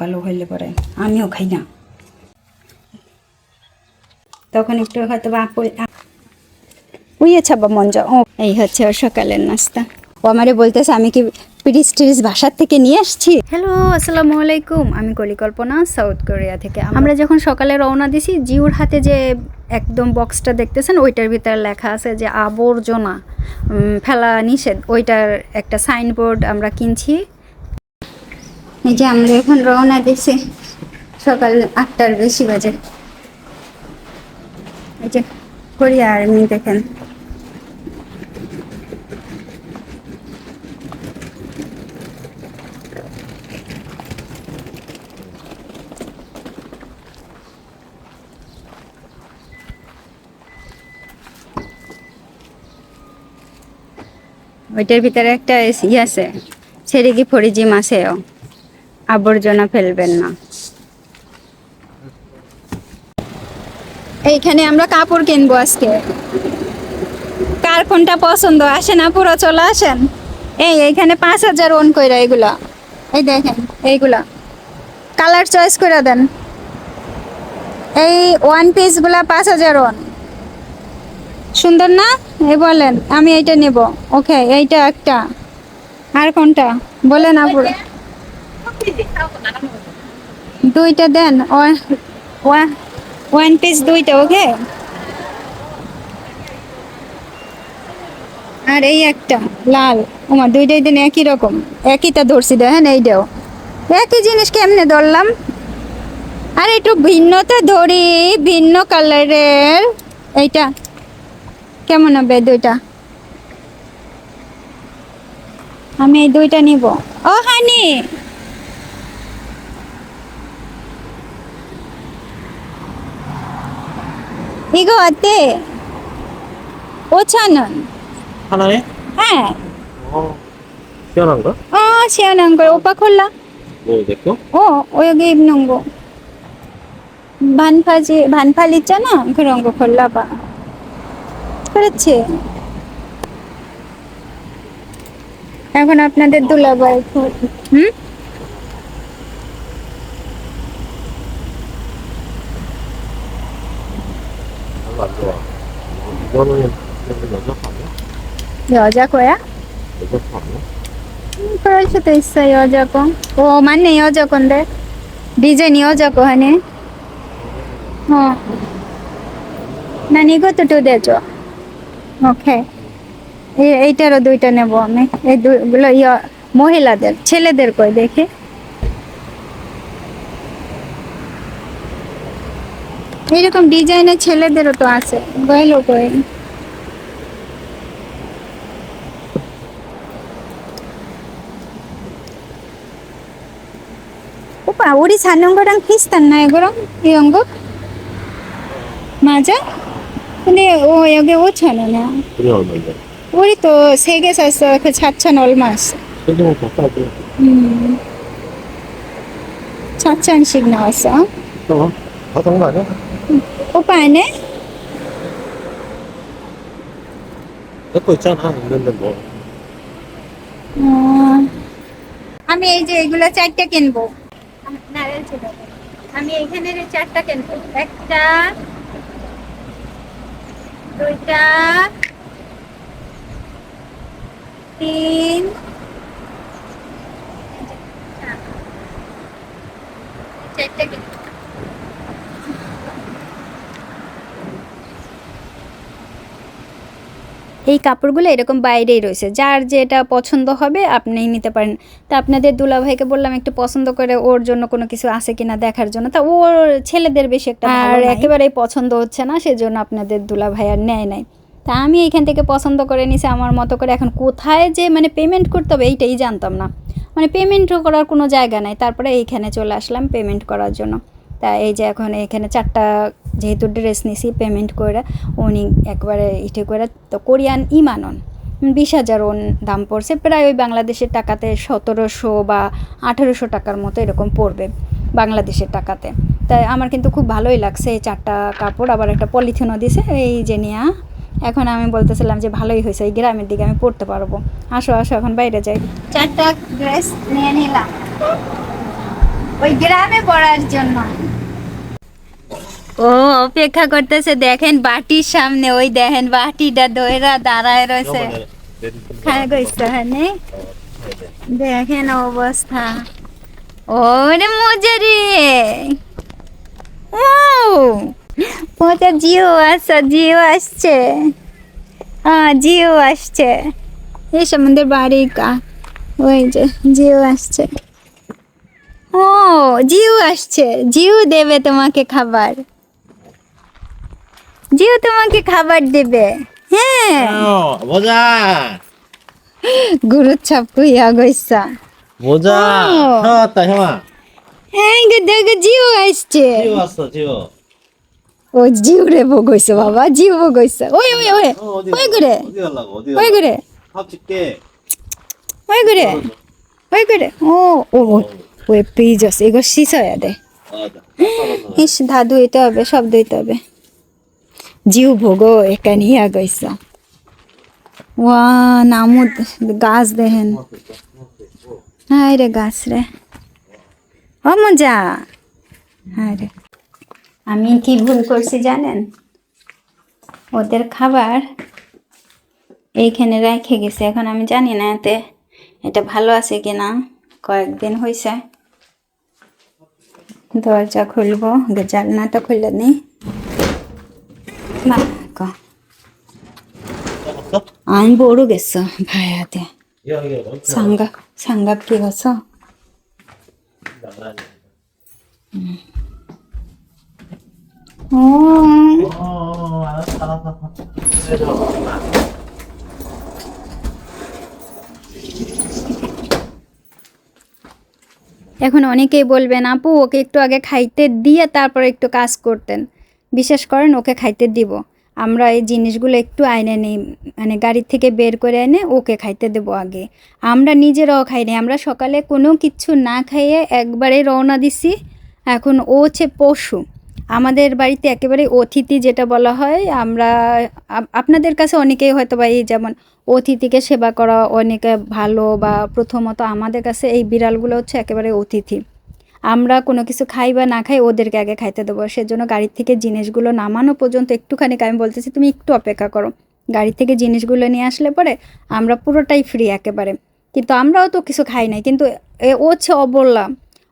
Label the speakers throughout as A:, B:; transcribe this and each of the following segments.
A: কালো হইলে পরে আমিও খাই না, তখন একটু হয়তো বা উইয়ে ছাবা মন যা। ও এই হচ্ছে ওর সকালের নাস্তা। ও আমারে বলতেছে আমি কি প্রিস্টিজ ভাষার থেকে নিয়ে আসছি। হ্যালো, আসসালামু আলাইকুম। আমি কলিকল্পনা, সাউথ কোরিয়া থেকে। আমরা যখন সকালে রওনা দিছি, জিউর হাতে যে একদম বক্সটা দেখতেছেন ওইটার ভিতরে লেখা আছে যে আবর্জনা ফেলা নিষেধ, ওইটার একটা সাইনবোর্ড আমরা কিনছি। এই যে আমরা এখন রওনা দিছি, সকাল 8টার বেশি বাজে। এই যে কোরিয়া আর্মি দেখেন। ওইটার ভিতরে একটা ই আছে, সেরিগি ফরিজিম আছেও, আবর্জনা ফেলবেন না। এইখানে আমরা কাপড় কিনবো আজকে। কার কোনটা পছন্দ আসেন, পুরো চলে আসেন। এইখানে 5,000 ওন কইরা এগুলা। এই দেখেন এইগুলা কালার চয়েস করে দেন। এই ওয়ান পিস গুলা 5,000 ওন। সুন্দর না? এই বলেন আমি এইটা নেব। ওকে, এইটা একটা। আর কোনটা বলেন আপুরা? দুইটা দেন, ওয়ান পিস দুইটা। ওকে, আর এই একটা লাল। ওমা দুইটাই দিন একই রকম, একইটা ধরছি দেখেন। এইটাও একই জিনিস, কেমনে ধরলাম? আর একটু ভিন্নতা ধরি, ভিন্ন কালারের। এইটা কেমন হবে? দুইটা আমি এই দুইটা নিব। ও হানি, 이거 어때? 5,000원.
B: 하나에?
A: 네.
B: 시원한가?
A: 시원한 걸. 오빠 콜라?
B: 뭐, 내 거?
A: 여기 입는 거. 반팔 있잖아. 그런 거 골라봐. 그렇지. এখন আপনাদের দুলাভাই।
B: 별로 안 좋아. 이거는 여자 거 아니야?
A: 여자 거야?
B: 여자 거 아니야?
A: 그럴 수도 있어. 여자 거. 맞네, 여자 건데. 디자인 여자 거 하네. 난 이것도 2 দে줘. ওকে, এইটারও 2টা নেব আমি। এই দুগুলো মহিলাদের, ছেলেদের কই দেখি। এরকম ডিজাইনের ছেলেদেরও তো আছে। গেলো কই? 오빠 우리 사는 거랑 비슷하나요 그럼? 이런 거? 맞아? 근데 여기 5,000원이야.
B: 그게 얼마인데?
A: 우리 또 3개 샀어. 그 4,000 얼마였어?
B: 세개면 더 싸지.
A: 4,000씩 나왔어.
B: 다 산 거 아니야?
A: 오빠 안 해?
B: 내 거 있잖아, 있는데 뭐.
A: আমি এই যে এগুলো 4টা কিনবো। নারিয়েল ছিল, আমি এখানে 4টা কিনবো। একটা, দুইটা, 3, 4টা কিনবো। এই কাপড়গুলো এরকম বাইরেই রয়েছে, যার যেটা পছন্দ হবে আপনি নিতে পারেন। তা আপনাদের দুলাভাইকে বললাম একটু পছন্দ করে ওর জন্য কোনো কিছু আছে কিনা দেখার জন্য। তা ওর ছেলেদের বেশি একটা আর একেবারেই পছন্দ হচ্ছে না, সেজন্য আপনাদের দুলাভাই আর নেয় নাই। তা আমি এইখান থেকে পছন্দ করে নিছি আমার মতো করে। এখন কোথায় যে পেমেন্ট করতে হবে এইটাই জানতাম না, পেমেন্টও করার কোনো জায়গা নাই। তারপরে এইখানে চলে আসলাম পেমেন্ট করার জন্য। তা এই যে এখন এখানে 4টা যেহেতু ড্রেস নিছি, পেমেন্ট করে উনি একবারে ইটে করে তো কোরিয়ান ইমানন 20,000 ওন দাম পড়ছে। প্রায় ওই বাংলাদেশের টাকাতে 1700 বা 1800 টাকার মতো এরকম পড়বে বাংলাদেশের টাকাতে। তাই আমার কিন্তু খুব ভালোই লাগছে। এই 4টা কাপড় আবার একটা পলিথিনও দিছে এই যে নিয়া। এখন আমি বলতেছিলাম যে ভালোই হয়েছে, এই গ্রামের দিকে আমি পড়তে পারবো। আসো আসো এখন বাইরে যাই। 4টা ড্রেস নিয়ে নিলাম। ওই গ্রামে পড়ার জন্য। ও অপেক্ষা করতেছে, দেখেন বাটির সামনে, ওই দেখেন বাটিটা দইরা দাঁড়ায় রয়েছে। হ্যাঁ গইছে, হ্যাঁ নে? দেখেন অবস্থা। ওরে মজা রে, ও মজা। জিও আসছে, জিও আসছে, হ্যাঁ জিও আসছে। এই আমাদের বাড়ি ওই যে জিও আসছে। ও জিও আসছে, জিও দেবে তোমাকে খাবার, জিও তোমাকে খাবার দেবে। হ্যাঁ
B: 모자.
A: গুরুর ছাপ কইয়া গইসা।
B: 모자.
A: 어.
B: 형 왔다, 형아.
A: হ্যাঁ দেখো জিও আসছে।
B: 지우 왔어, 지우.
A: ও জিও রে বগইছে বাবা, জিও বগইছে। ওই ওই ওই
B: 어디
A: ওই করে,
B: 어디 가려고? 어디
A: ওই
B: 가려고?
A: করে,
B: 밥 줄게.
A: ওই করে, ওই করে। ও ও ওই পিজস এগো শিশয়া দে।
B: 맞아.
A: ইস ধা ধুইতে হবে, সব ধুইতে হবে। জিও ভোগো এখানে ইয়া গইছ। ওয়া নামু গাছ দেখেন, হায় রে গাছ রে, ও মজা। হায় রে, আমি কি ভুল করছি জানেন? ওদের খাবার এইখানে রেখে গেছে, এখন আমি জানি না এতে এটা ভালো আছে কিনা। কয়েকদিন হয়েছে। দরজা খুলবো, জানলাটা খুলে নি।
B: 먹었어?
A: আমি বড় গেছ ভাইয়াতে
B: 여기 어디
A: সাঙ্গাপ কি গছ।
B: 나가야 돼.
A: ও
B: 알았어, 알았어. 그래도
A: এখন অনেকেই বলবেন আপু ওকে একটু আগে খাইতে দিয়ে তারপর একটু কাজ করতেন। বিশেষ করেন ওকে খাইতে দিব, আমরা এই জিনিসগুলো একটু আইনে নিই, মানে গাড়ি থেকে বের করে এনে ওকে খাইতে দেবো আগে। আমরা নিজেরাও খাইনি, আমরা সকালে কোনো কিছু না খাইয়ে একবারে রওনা দিছি। এখন ও হচ্ছে পশু, আমাদের বাড়িতে একেবারে অতিথি যেটা বলা হয়। আমরা আপনাদের কাছে অনেকেই হয়তো বা এই যেমন অতিথিকে সেবা করা অনেকে ভালো, বা প্রথমত আমাদের কাছে এই বিড়ালগুলো হচ্ছে একেবারে অতিথি। আমরা কোনো কিছু খাই বা না খাই ওদেরকে আগে খাইতে দেবো। সেজন্য গাড়ি থেকে জিনিসগুলো নামানো পর্যন্ত একটুখানি আমি বলতেছি তুমি একটু অপেক্ষা করো। গাড়ি থেকে জিনিসগুলো নিয়ে আসলে পরে আমরা পুরোটাই ফ্রি একেবারে। কিন্তু আমরাও তো কিছু খাই নাই, কিন্তু ও হচ্ছে অবলা,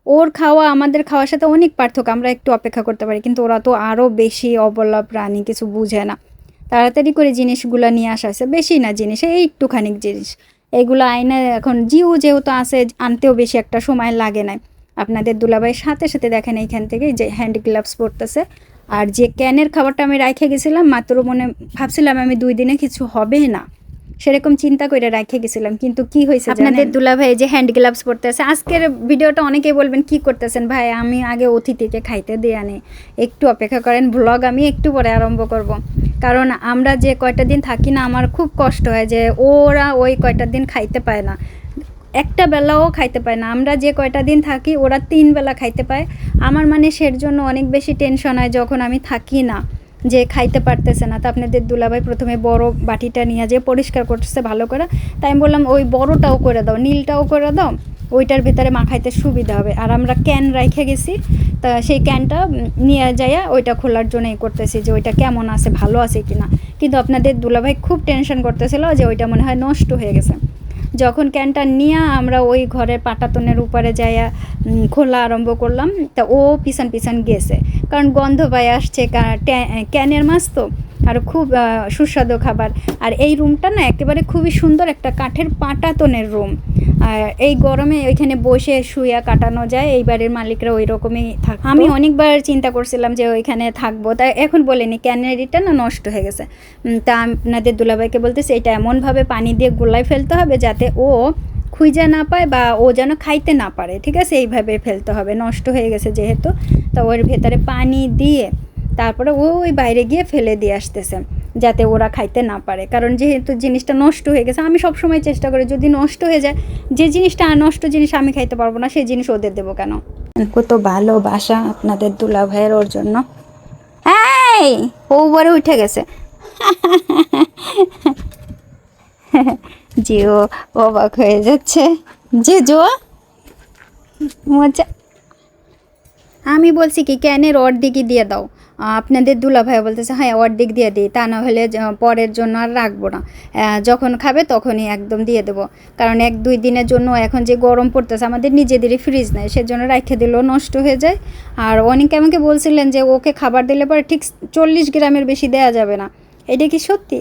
A: ওর খাওয়া আমাদের খাওয়ার সাথে অনেক পার্থক্য। আমরা একটু অপেক্ষা করতে পারি, কিন্তু ওরা তো আরও বেশি অবলা প্রাণী, কিছু বুঝে না। তাড়াতাড়ি করে জিনিসগুলো নিয়ে আসা হয়েছে, বেশি না জিনিস, এই একটুখানি জিনিস। এগুলো আইনে এখন জিও যেহেতু আসে, আনতেও বেশি একটা সময় লাগে না। আপনাদের দুলাভাইয়ের সাথে সাথে দেখেন এইখান থেকে যে হ্যান্ড গ্লাভস পরতেছে। আর যে ক্যানের খাবারটা আমি রেখে গেছিলাম, মাত্র মনে ভাবছিলাম আমি 2 দিনে কিছু হবে না, সেরকম চিন্তা করে রেখে গেছিলাম। কিন্তু কি হয়েছে আপনাদের দুলাভাই যে হ্যান্ড গ্লাভস পরতেছে। আজকের ভিডিওটা অনেকেই বলবেন কি করতেছেন ভাই, আমি আগে অতিথিকে খাইতে দিয়ে আনি, একটু অপেক্ষা করেন, ব্লগ আমি একটু পরে আরম্ভ করব। কারণ আমরা যে কয়টা দিন থাকি না, আমার খুব কষ্ট হয় যে ওরা ওই কয়টা দিন খাইতে পায় না, একটা বেলাও খাইতে পায় না। আমরা যে কয়টা দিন থাকি ওরা 3 বেলা খাইতে পায়। আমার মানে সের জন্য অনেক বেশি টেনশন হয় যখন আমি থাকি না, যে খাইতে পারতেছে না। তা আপনাদের দুলাভাই প্রথমে বড় বাটিটা নিয়ে যেয়ে পরিষ্কার করতেছে ভালো করে। তাই আমি বললাম ওই বড়টাও করে দাও, নীলটাও করে দাও, ওইটার ভিতরে মাখাইতে সুবিধা হবে। আর আমরা ক্যান রেখে গেছি, তা সেই ক্যানটা নিয়ে যাইয়া ওইটা খোলার জন্যই করতেছি যে ওইটা কেমন আছে, ভালো আছে কিনা। কিন্তু আপনাদের দুলাভাই খুব টেনশন করতেছিল যে ওইটা মনে হয় নষ্ট হয়ে গেছে। যখন ক্যানটা নিয়ে আমরা ওই ঘরের পাটাতনের উপরে যাইয়া খোলা আরম্ভ করলাম, তা ও পিছন পিছন গেছে, কারণ গন্ধ পায়ে আসছে ক্যানের মাছ তো, আর খুব সুস্বাদু খাবার। আর এই রুমটা না একেবারে খুবই সুন্দর, একটা কাঠের পাটাতনের রুম। আর এই গরমে ওইখানে বসে শুয়া কাটানো যায়। এই বাড়ির মালিকরা ওই রকমই থাকে। আমি অনেকবার চিন্তা করছিলাম যে ওইখানে থাকবো, তাই এখন বলিনি ক্যানেরিটা না নষ্ট হয়ে গেছে। তা আপনাদের দুলাভাইকে বলতেছে এটা এমনভাবে পানি দিয়ে গোলায় ফেলতে হবে যাতে ও খুঁজে না পায় বা ও যেন খাইতে না পারে, ঠিক আছে? এইভাবে ফেলতে হবে, নষ্ট হয়ে গেছে যেহেতু। তা ওর ভেতরে পানি দিয়ে তারপরে ওই বাইরে গিয়ে ফেলে দিয়ে আসতেছে যাতে ওরা খাইতে না পারে। কারণ যেহেতু জিনিসটা নষ্ট হয়ে গেছে, আমি সব সময় চেষ্টা করি যদি নষ্ট হয়ে যায়, যে জিনিসটা নষ্ট জিনিস আমি খাইতে পারবো না সেই জিনিস ওদের দেবো কেন। কত ভালোবাসা আপনাদের দুলাভাইয়ের ওর জন্য। এই ও উপরে উঠে গেছে জিও অবাক হয়ে যাচ্ছে যে জো মজা। আমি বলছি কি ক্যানের অর্ধেকই দিয়ে দাও। আপনাদের দুলাভাই বলতেছে হ্যাঁ অর্ধেক দিয়ে দিই, তা না হলে পরের জন্য আর রাখবো না, যখন খাবে তখনই একদম দিয়ে দেবো। কারণ 1-2 দিনের জন্য এখন যে গরম পড়তেছে, আমাদের নিজেদেরই ফ্রিজ নেই, সেজন্য রাখে দিলেও নষ্ট হয়ে যায়। আর অনেকে আমাকে বলছিলেন যে ওকে খাবার দিলে পরে ঠিক 40 গ্রামের বেশি দেওয়া যাবে না, এটা কি সত্যি?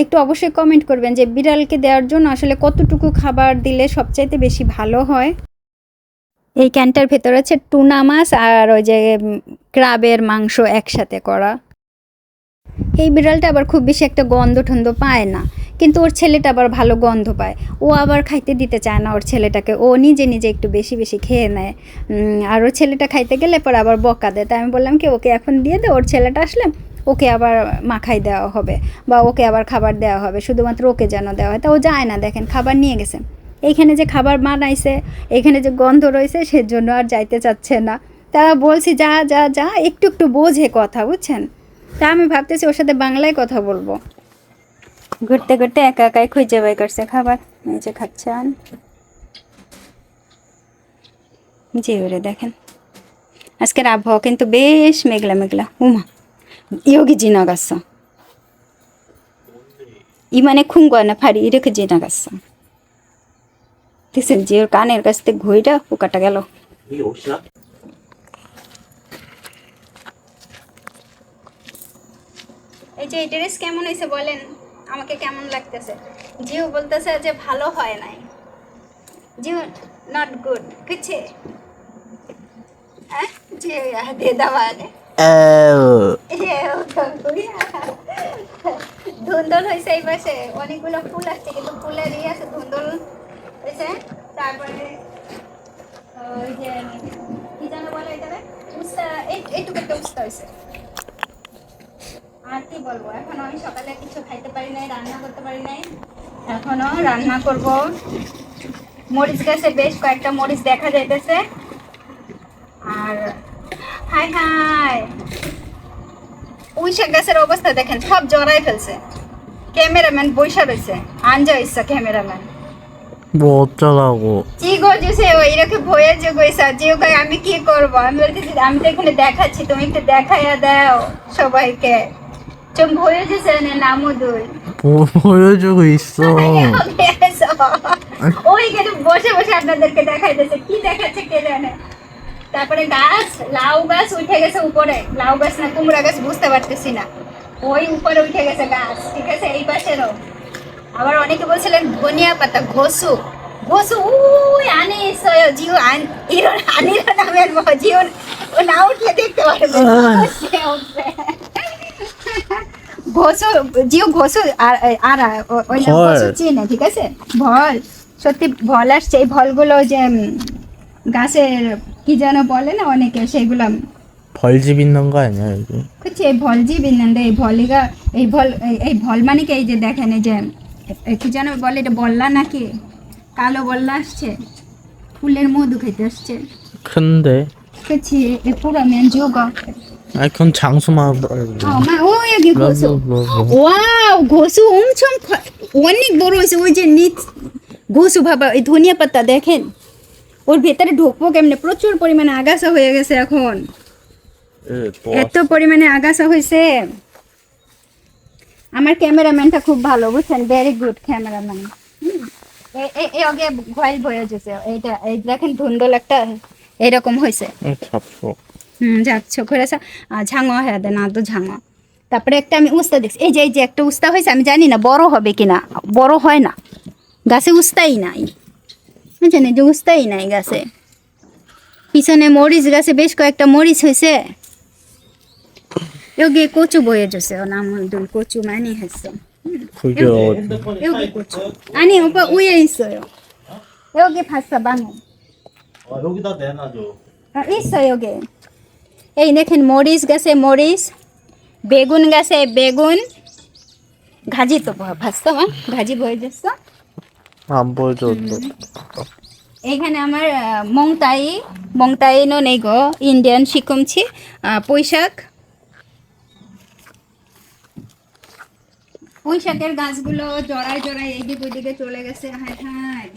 A: একটু অবশ্যই কমেন্ট করবেন যে বিড়ালকে দেওয়ার জন্য আসলে কতটুকু খাবার দিলে সবচাইতে বেশি ভালো হয়। এই ক্যানটার ভেতরে আছে টুনা মাছ আর ওই যে ক্রাবের মাংস একসাথে করা। এই বিড়ালটা আবার খুব বেশি একটা গন্ধ টন্ধ পায় না, কিন্তু ওর ছেলেটা আবার ভালো গন্ধ পায়। ও আবার খাইতে দিতে চায় না ওর ছেলেটাকে, ও নিজে নিজে একটু বেশি বেশি খেয়ে নেয়। আর ওর ছেলেটা খাইতে গেলে পর আবার বকা দেয়। তাই আমি বললাম কি ওকে এখন দিয়ে দে, ওর ছেলেটা আসলে ওকে আবার মাখাই দেওয়া হবে বা ওকে আবার খাবার দেওয়া হবে, শুধুমাত্র ওকে যেন দেওয়া হয়। তা ও যায় না, দেখেন খাবার নিয়ে গেছে। এইখানে যে খাবার বানাইছে, এখানে যে গন্ধ রয়েছে, সেজন্য আর যাইতে চাচ্ছে না। তা বলছি যা যা যা, একটু একটু বোঝে কথা, বুঝছেন? তা আমি ভাবতেছি ওর সাথে বাংলায় কথা বলবো। ঘুরতে ঘুরতে একা একাই খুঁজে বাই করছে খাবার, এই যে খাচ্ছেন। জি ওরে দেখেন, আজকের আবহাওয়া কিন্তু বেশ মেঘলা মেঘলা। উমা ইয়োগি জিনাগাছ ই মানে খুঙ্গা না ফাড়ি রেখে জিনাগাছ দেখছেন, যে ওর কানের কাছ থেকে ঘুইটা পোকাটা গেল।
B: 이게 옷이야?
A: এই যে এই ড্রেস কেমন হয়েছে বলেন, আমাকে কেমন লাগতেছে? জিও বলতেছে যে ভালো হয় নাই, জিও নট গুড কিছু যে দে দেওয়া ধুন্দল হয়েছে। এই পাশে অনেকগুলো ফুল আসছে, কিন্তু ফুলের ইয়ে আছে, ধুন্দল হয়েছে। তারপরে ওই যে কি যেন বলে এটাকে, উস্তা, এইটুকু একটা উস্তা হয়েছে। আর কি বলবো, এখনো আমি সকালে কিছু খাইতে পারি নাই, রান্না করতে পারি নাই, এখনো রান্না করব। মরিচ গাছে বেশ কয়েকটা মরিচ দেখা যাইতেছে। আর হাই হাই, পুঁইশাক গাছের অবস্থা দেখেন, সব জড়াই ফেলছে। ক্যামেরাম্যান বৈশা রয়েছে, আনজা ইচ্ছা ক্যামেরাম্যান
C: 뭐 어쩌라고.
A: কি করছে ও এরকম ভয়ে যে গইসা যে ওকে আমি কি করব। আমি বলতেছি আমি তো এখানে দেখাচ্ছি, তুমি একটু দেখাইয়া দাও সবাইকে। 좀 보여주세요, 나무들.
C: 보여주고 있어.
A: ওই কিন্তু বসে বসে আপনাদেরকে দেখাইতেছে, কি দেখাচ্ছে কে জানে। তারপরে গাছ, লাউ গাছ উঠে গেছে উপরে, লাউ গাছ না কুমড়া গাছ বুঝতে পারতেছি না, ওই উপরে উঠে গেছে গাছ, ঠিক আছে। এই পাশেরও আবার অনেকে বলছিলেন ধনিয়া পাতা, ঘসু ঘসু উই আনি সয় জিও আন ইরন আনির নামের জিও ও না উঠলে দেখতে পারবে। ঘসু জিও ঘসু আর আর ওই না ঘসু চিনে, ঠিক আছে। ভল, সত্যি ভল আসছে। এই ভলগুলো যে গাছের কি যেন বলে না অনেকে, সেগুলো
C: 벌집 있는 거 아니야 여기?
A: 그치, এই ভলজি বিনন্দে, এই ভলিগা, এই ভল মানে কি, এই যে দেখেন এই যে কি যেন বলে, এটা বল্লা নাকি, কালো বল্লা আসছে, ফুলের মধু খেতে আসছে।
C: 큰데.
A: 그치, 이 পুরা면 죽어.
C: 아 그건 장수마.
A: 오 여기 고수. ওয়াও, ঘসু 엄청 অনেক বড় হয়েছে। ওই যে নিচ ঘসু, বাবা এই ধনিয়া পাতা দেখেন, ওর ভেতরে ঢুকবো কেমনে, প্রচুর পরিমাণে আগাছা হয়ে গেছে এখন, এত পরিমাণে আগাছা হয়েছে। আমার ক্যামেরাম্যানটা খুব ভালো, বুঝছেন, ভেরি গুড ক্যামেরাম্যান। এই আগে ভয়েল বয়ে যেছে, এইটা এই দেখেন ধুন্দল একটা এরকম হয়েছে।
C: 잡초.
A: যাচ্ছ করেছে ঝাঙা হয়ে দেয় না তো ঝাঙা। তারপরে একটা আমি উস্তা দেখছি, এই যে একটা উস্তা হয়েছে, আমি জানি না বড় হবে কিনা, বড় হয় না গাছে, উস্তাই নাই, বুঝছেন, এই যে উস্তাই নাই গাছে। পিছনে মরিচ গাছে বেশ কয়েকটা মরিচ হয়েছে। 여기 고추 보여주세요. 나무들 고추 많이 했어.
C: 그게 어디?
A: 여기 고추. 아니 오빠 위에 있어요. 여기 봤어 방금.
B: 여기다 내놔줘.
A: 있어 여기. এই দেখেন মরিচ গাছে মরিচ, বেগুন গাছে বেগুন, ঘাজি তো ভাসতো মা, ঘাজি বয়ে যাচ্ছে।
C: 안 보여줘도.
A: এইখানে আমার মংতাইনো নেই গো, ইন্ডিয়ান শিকমছি, পুঁইশাক, পুঁইশাকের গাছগুলো জড়ায় জড়ায় এইদিক ওইদিকে চলে গেছে। হায় হায়,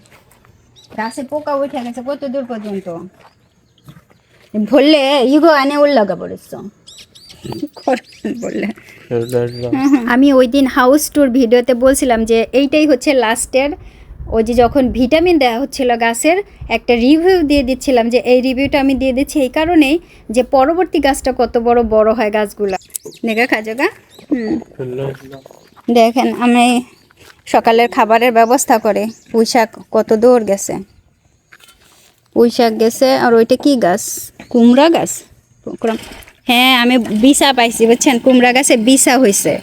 A: গাছে পোকা উঠে গেছে কত দূর পর্যন্ত। বললে ইগো আনে ওর লাগা পড়েছ বললে
C: 일로.
A: আমি ওই দিন হাউস ট্যুর ভিডিওতে বলছিলাম যে এইটাই হচ্ছে লাস্টের ওই যে যখন ভিটামিন দেওয়া হচ্ছিল গাছের একটা রিভিউ দিয়ে দিচ্ছিলাম যে এই রিভিউটা আমি দিয়ে দিচ্ছি এই কারণেই যে পরবর্তী গাছটা কত বড় বড় হয় গাছগুলা নেগা খাজোগা
C: 일로.
A: দেখেন আমি সকালের খাবারের ব্যবস্থা করে পুঁই শাক কত দূর গেছে পুঁই শাক গেছে আর ওইটা কি গাছ কুমড়া গাছ হ্যাঁ আমি বিছা পাইছি বুঝছেন কুমড়া গাছে বিছা হয়েছে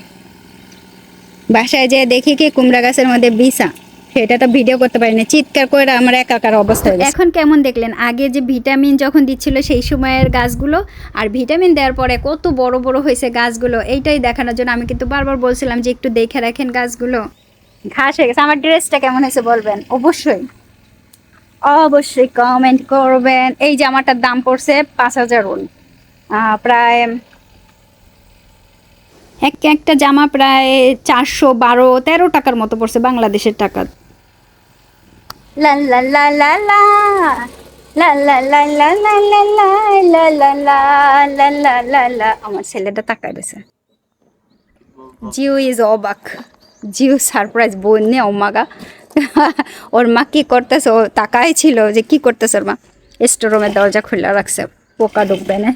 A: বাসায় যেয়ে দেখি কি কুমড়া গাছের মধ্যে বিছা সেটা তো ভিডিও করতে পারি না চিৎকার করে আমার একাকার অবস্থা হয়ে গেছে এখন কেমন দেখলেন আগে যে ভিটামিন যখন দিচ্ছিল সেই সময়ের গাছগুলো আর ভিটামিন দেওয়ার পরে কত বড় বড় হয়েছে গাছগুলো এইটাই দেখানোর জন্য আমি কিন্তু বারবার বলছিলাম যে একটু দেখে রাখেন গাছগুলো ঘাস হয়ে গেছে আমার ড্রেসটা কেমন হয়েছে বলবেন অবশ্যই অবশ্যই কমেন্ট করবেন এই জামাটার দাম পড়ছে 5,000 প্রায় একটা জামা প্রায় 412-13 টাকার মতো পড়ছে বাংলাদেশের টাকা লা লা লা লা লা লা লা লা লা লা লা লা লা লা লা লা লা লা লা আমার ছেলেটা তাকায় রয়েছে জিও ইজ অবাক জিও সারপ্রাইজ বন্যে ওমাগা ওর মা কি করতেছে ও তাকাই ছিল যে কি করতেছে ওর মা স্টোর রুমের দরজা খোলা রাখছে পোকা ঢুকবে না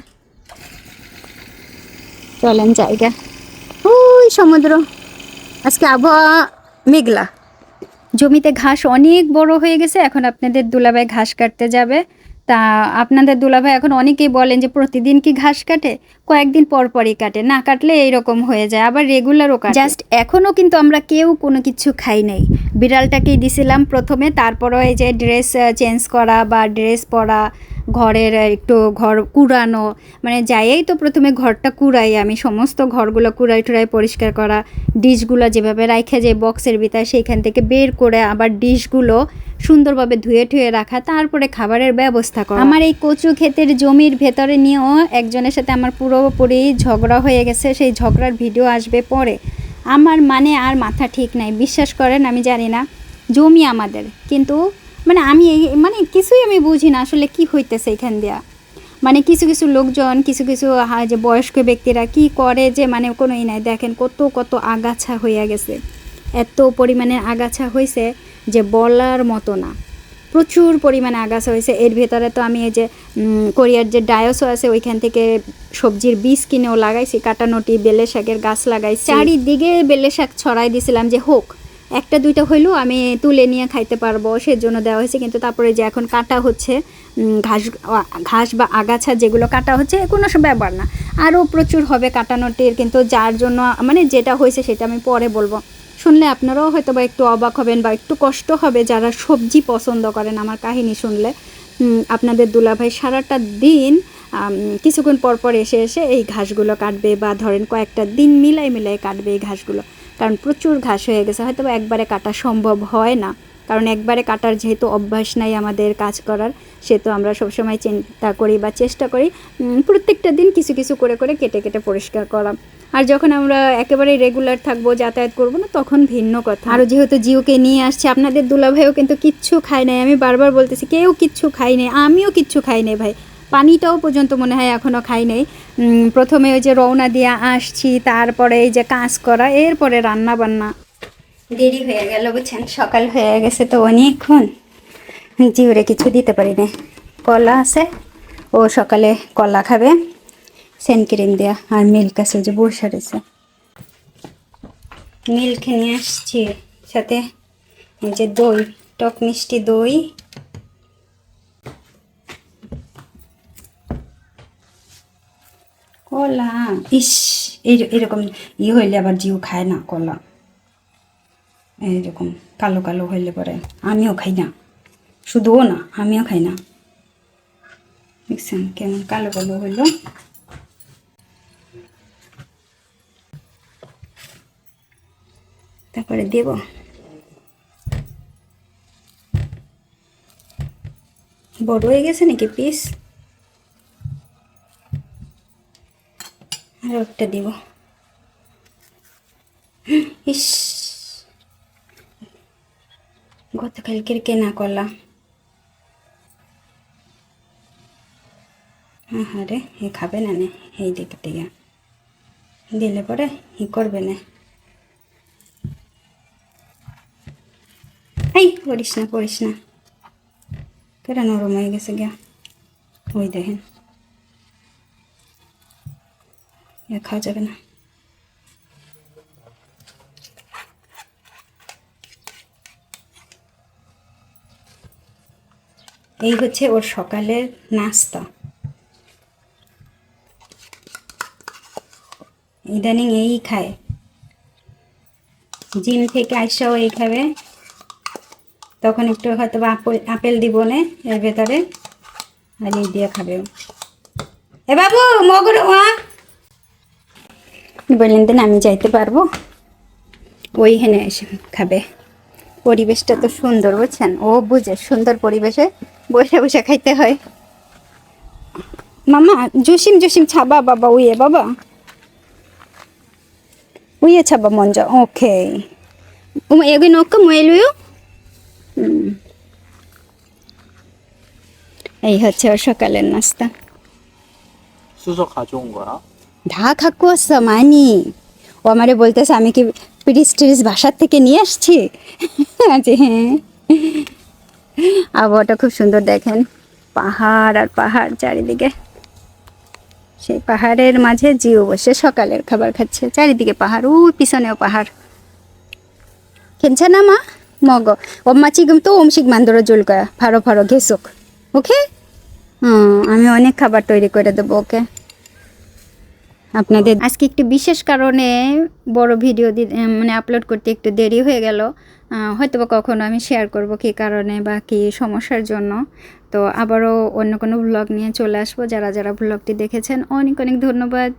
A: চলেন জায়গা ওই সমুদ্র আজকে আবহাওয়া মেঘলা জমিতে ঘাস অনেক বড় হয়ে গেছে এখন আপনাদের দুলাভাই ঘাস কাটতে যাবে তা আপনাদের দুলাভাই এখন অনেকেই বলেন যে প্রতিদিন কি ঘাস কাটে কয়েকদিন পর পরই কাটে না কাটলে এইরকম হয়ে যায় আবার রেগুলারও কাটে জাস্ট এখনও কিন্তু আমরা কেউ কোনো কিছু খাই নাই বিড়ালটাকেই দিছিলাম প্রথমে তারপরও এই যে ড্রেস চেঞ্জ করা বা ড্রেস পরা ঘরের একটু ঘর কুড়ানো মানে যাইই তো প্রথমে ঘরটা কুড়াই আমি সমস্ত ঘরগুলো কুড়াই টুড়াই পরিষ্কার করা ডিশগুলো যেভাবে রাখা যায় বক্সের ভিতরে সেইখান থেকে বের করে আবার ডিশগুলো সুন্দরভাবে ধুয়ে ঠুয়ে রাখা তারপরে খাবারের ব্যবস্থা করা আমার এই কচু ক্ষেতের জমির ভেতরে নিয়েও একজনের সাথে আমার পুরোপুরি ঝগড়া হয়ে গেছে সেই ঝগড়ার ভিডিও আসবে পরে আমার মানে আর মাথা ঠিক নাই বিশ্বাস করেন আমি জানি না জমি আমাদের কিন্তু মানে আমি মানে কিছুই আমি বুঝি না আসলে কি হইতেছে এখান দিয়া মানে কিছু কিছু লোকজন কিছু কিছু যে বয়স্ক ব্যক্তিরা কি করে যে মানে কোনোই নাই দেখেন কত কত আগাছা হইয়া গেছে এত পরিমাণে আগাছা হয়েছে যে বলার মতো না প্রচুর পরিমাণে আগাছা হয়েছে এর ভেতরে তো আমি এই যে কোরিয়ার যে ডায়োসো আছে ওইখান থেকে সবজির বীজ কিনেও লাগাইছি কাটানোটি বেলে শাকের গাছ লাগাইছি চারিদিকে বেলে শাক ছড়াই দিয়েছিলাম যে হোক একটা দুইটা হইলেও আমি তুলে নিয়ে খাইতে পারবো সেজন্য দেওয়া হয়েছে কিন্তু তারপরে যে এখন কাটা হচ্ছে ঘাস বা আগাছা যেগুলো কাটা হচ্ছে কোনো সব ব্যাপার না আরও প্রচুর হবে কাটানোটির কিন্তু যার জন্য মানে যেটা হয়েছে সেটা আমি পরে বলবো শুনলে আপনারাও হয়তো বা একটু অবাক হবেন বা একটু কষ্ট হবে যারা সবজি পছন্দ করেন আমার কাহিনী শুনলে আপনাদের দুলাভাই সারাটা দিন কিছুক্ষণ পর পর এসে এসে এই ঘাসগুলো কাটবে বা ধরেন কয়েকটা দিন মিলাই কাটবে এই ঘাসগুলো কারণ প্রচুর ঘাস হয়ে গেছে হয়তো একবারে কাটা সম্ভব হয় না কারণ একবারে কাটার যেহেতু অভ্যাস নাই আমাদের কাজ করার সেহেতু আমরা সবসময় চিন্তা করি বা চেষ্টা করি প্রত্যেকটা দিন কিছু কিছু করে করে কেটে কেটে পরিষ্কার করা আর যখন আমরা একেবারে রেগুলার থাকবো যাতায়াত করবো না তখন ভিন্ন কথা আর যেহেতু জিওকে নিয়ে আসছে আপনাদের দুলাভাইও কিন্তু কিচ্ছু খায় নাই আমি বারবার বলতেছি কেউ কিচ্ছু খাই নাই আমিও কিচ্ছু খাই নাই ভাই পানিটাও পর্যন্ত মনে হয় এখনও খাই নাই প্রথমে ওই যে রওনা দিয়ে আসছি তারপরে এই যে কাজ করা এরপরে রান্না বান্না দেরি হয়ে গেল বুঝছেন সকাল হয়ে গেছে তো অনেকক্ষণ জিওরে কিছু দিতে পারি না কলা আছে ও সকালে কলা খাবে সেন ক্রিম দেওয়া আর মিল্ক আছে যে বসে রয়েছে মিল্ক নিয়ে আসছি সাথে এই যে দই টক মিষ্টি দই কলা ইস এরকম হইলে আবার জিও খায় না কলা এইরকম কালো কালো হইলে পরে আমিও খাই না শুধু ও না আমিও খাই না দেখছেন কেমন কালো কালো হইল তারপরে দেব বড় হয়ে গেছে নাকি পিস আর একটা দিব ইস গতকালকের কেনা কলা আরে এ খাবে না নে, এই দিকে থেকে দিলে পরে ই করবে না। এই করিস না করিস না, কেটা নরম হয়ে গেছে গিয়া। ওই দেখেন এ খাওয়া যাবে না। এই হচ্ছে ওর সকালের নাস্তা। ইদানিং এই খায়, জিম থেকে আইসাও এই খাবে, তখন একটু হয়তো বা আপেল দিব না এর ভেতরে, আর এই দিয়ে খাবে। এ বাবু মগর বললেন দেন আমি যাইতে পারবো, ওইখানে এসে খাবে। পরিবেশটা তো সুন্দর বুঝছেন, ও বুঝে সুন্দর পরিবেশে বসে বসে খাইতে হয়। মামা জুসিম জুসিম ছাবা বাবা উইয়ে বাবা উইয়ে ছাবা মঞ্জা ওকে এগি নক্কা ময়েলুয়ো। এই হচ্ছে ওর সকালের নাস্তা।
C: 수저 가져온 거야?
A: 다 갖고 왔어 많이। ও আমারে বলতেছে আমি কি পিরিস টিরিস বাসার থেকে নিয়ে আসছি। আচ্ছা হ্যাঁ, আবহাওয়াটা খুব সুন্দর দেখেন, পাহাড় আর পাহাড় চারিদিকে। সেই পাহাড়ের মাঝে জিও বসে সকালের খাবার খাচ্ছে, চারিদিকে পাহাড়, ওই পিছনেও পাহাড়। 괜찮아 마? 먹어. 엄마 지금 또 음식 만들어 줄 거야. 바로 계속. 오케이? আমি অনেক খাবার তৈরি করে দেবো ওকে। আপনাদের আজকে একটু বিশেষ কারণে বড় ভিডিও মানে আপলোড করতে একটু দেরি হয়ে গেল, হয়তো বা কখনো আমি শেয়ার করব কী কারণে বা কী সমস্যার জন্য। তো আবারও অন্য কোনো ভ্লগ নিয়ে চলে আসবো। যারা যারা ভ্লগটি দেখেছেন অনেক অনেক ধন্যবাদ।